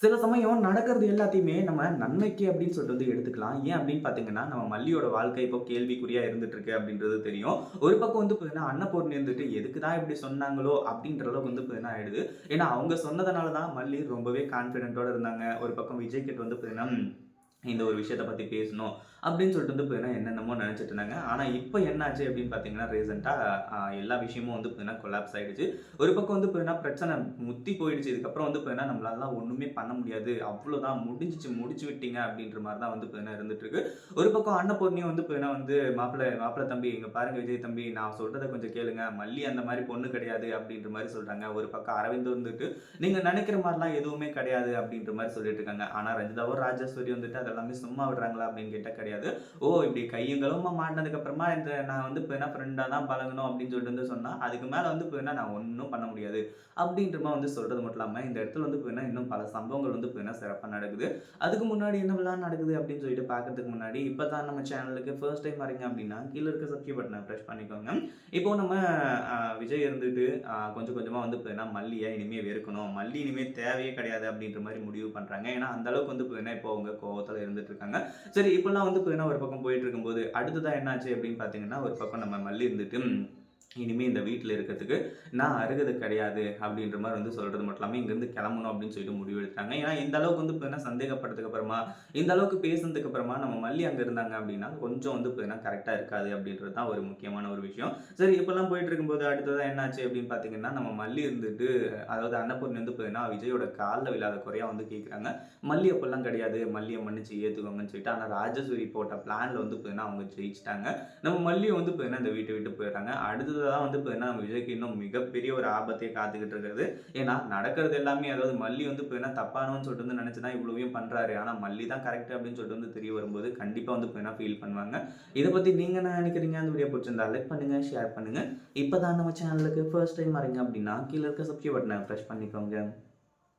சில சமயம் நடக்கிறது எல்லாத்தையுமே நம்ம நன்மைக்கு அப்படின்னு சொல்லிட்டு எடுத்துக்கலாம். ஏன் அப்படின்னு பார்த்தீங்கன்னா, நம்ம மல்லியோட வாழ்க்கை இப்போ கேள்விக்குறியா இருந்துட்டு இருக்கு அப்படின்றது தெரியும். ஒரு பக்கம் பார்த்தீங்கன்னா, அன்னபூர்ணி இருந்துட்டு எதுக்கு தான் இப்படி சொன்னாங்களோ அப்படின்ற அளவுக்கு பார்த்தீங்கன்னா ஆயிடுது. ஏன்னா அவங்க சொன்னதுனால தான் மல்லி ரொம்பவே கான்ஃபிடென்ட்டோட இருந்தாங்க. ஒரு பக்கம் விஜய் கிட்ட பார்த்தீங்கன்னா இந்த ஒரு விஷயத்த பத்தி பேசணும் அப்படின்னு சொல்லிட்டு பார்த்தீங்கன்னா, என்னென்னமோ நெனச்சுட்டு இருந்தாங்க. ஆனா இப்ப என்னாச்சு அப்படின்னு பார்த்தீங்கன்னா, ரீசென்ட்டா எல்லா விஷயமும் பார்த்தீங்கன்னா கொலாப்ஸ் ஆயிடுச்சு. ஒரு பக்கம் பார்த்தீங்கன்னா, பிரச்சனை முத்தி போயிடுச்சு. இதுக்கப்புறம் பார்த்தீங்கன்னா, நம்மளாலலாம் ஒண்ணுமே பண்ண முடியாது. அவ்வளோதான் முடிஞ்சுச்சு, முடிச்சு விட்டீங்க அப்படின்ற மாரி தான் பார்த்தீங்கன்னா இருந்துட்டு இருக்கு. ஒரு பக்கம் அன்னபூர்ணியும் பார்த்தீங்கன்னா மாப்பிள மாப்பிள தம்பி இங்க பாருங்க விஜய் தம்பி நான் சொல்றத கொஞ்சம் கேளுங்க. மல்லி அந்த மாரி பொண்ணு கிடையாது அப்படின்ற மாரி சொல்றாங்க. ஒரு பக்கம் அரவிந்த் நீங்க நெனைக்கிற மாரிலாம் எதுவுமே கிடையாது அப்படின்ற மாரி சொல்லிட்டு இருக்காங்க. ஆனா ரஞ்சிதாவும், ராஜேஸ்வரி அதெல்லாமே சும்மா விடுறாங்களா அப்படின்னு கேட்டா கிடையாது. ஓ! இப்படி கையும் களவுமா மாட்டுனதுக்கு அப்புறமா இந்த நான் இப்ப என்ன ஃப்ரெண்டா தான் பழகணும் அப்படின்னு சொல்லிட்டு சொன்னா, அதுக்கு மேல இப்ப என்ன நான் ஒண்ணும் பண்ண முடியாது. அப்படின்ற மாரி சொல்றது மட்டும் இல்லாம, இந்த இடத்துல இப்ப என்ன இன்னும் பல சம்பவங்கள் இப்ப என்ன சிறப்பா நடக்குது. அதுக்கு முன்னாடி என்னவெல்லாம் நடக்குது அப்படின்னு சொல்லிட்டு பார்க்கறதுக்கு முன்னாடி, இப்ப தான் நம்ம சேனலுக்கு ஃபர்ஸ்ட் டைம் வரீங்க அப்படின்னா, கீழ இருக்க சப்ஸ்கிரைப் பட்டன பிரஸ் பண்ணிக்கோங்க. இப்போ நம்ம விஜய் கொஞ்சம் கொஞ்சமா இப்ப என்ன மல்லிய இனிமே வெறுக்கணும். மல்லி இனிமே தேவையே கிடையாது அப்படின்ற மாரி முடிவு பண்றாங்க. ஏன்னா அந்த அளவுக்கு இப்ப என்ன இப்போ அவங்க கோவத்துல இருந்துட்டு இருக்காங்க. சரி இப்படிலாம் இப்ப என்ன ஒரு பக்கம் போயிட்டு இருக்கும்போது, அடுத்ததா என்னாச்சு அப்படின்னு பார்த்தீங்கன்னா, ஒரு பக்கம் நம்ம மல்லி இனிமே இந்த வீட்ல இருக்கிறதுக்கு நான் அருகதை கிடையாது அப்படின்ற மாரி சொல்றது மட்டும் இல்லாம, இங்கருந்து கிளம்பணும் அப்படின்னு சொல்லிட்டு முடிவு எடுத்தாங்க. ஏன்னா இந்த அளவுக்கு பார்த்தீங்கன்னா சந்தேகப்பட்டதுக்கு அப்புறமா, இந்த அளவுக்கு பேசுனதுக்கு அப்புறமா நம்ம மல்லி அங்க இருந்தாங்க அப்படின்னா, கொஞ்சம் பார்த்தீங்கன்னா கரெக்ட்டா இருக்காது அப்படின்றது தான் ஒரு முக்கியமான ஒரு விஷயம். சரி இப்படிலாம் போயிட்டு இருக்கும்போது அடுத்ததா என்னாச்சு அப்படின்னு பார்த்தீங்கன்னா, நம்ம மல்லி அதாவது அன்னபூர்ணி பார்த்தீங்கன்னா, விஜயோட கால்ல விழாத குறையா கேட்குறாங்க. மல்லி அப்படிலாம் கிடையாது. மல்லிய மன்னிச்சு ஏத்துக்கோங்கன்னு சொல்லிட்டு, ஆனா ராஜேஸ்வரி போட்ட பிளான்ல பார்த்தீங்கன்னா, அவங்க ஜெயிச்சுட்டாங்க. நம்ம மல்லியும் பார்த்தீங்கன்னா, இந்த வீட்ட விட்டு போயிடுறாங்க. அடுத்ததா பார்த்தீங்கன்னா, விஜய்க்கு இன்னும் மிகப்பெரிய ஒரு ஆபத்தே காத்துக்கிட்டு இருக்குது. ஏன்னா, நடக்கிறது எல்லாமே அதாவது மல்லி பார்த்தீங்கன்னா, தப்பானவன்னு சொல்லிட்டு நெனச்சு தான் இவ்வளவையும் பண்றாரு. ஆனா, மல்லி தான் கரெக்ட் அப்படின்னு சொல்லிட்டு தெரிய வரும்போது, கண்டிப்பா பார்த்தீங்கன்னா ஃபீல் பண்ணுவாங்க. இத பத்தி நீங்க என்ன நெனைக்கிறீங்க? அந்த வீடியோ புடிச்சிருந்தா லைக் பண்ணுங்க, ஷேர் பண்ணுங்க. இப்ப தான் நம்ம சேனலுக்கு ஃபர்ஸ்ட் டைம் வரீங்க அப்படின்னா, கீழ இருக்க சப்ஸ்கிரைப் பட்டன பிரஸ் பண்ணிக்கோங்க.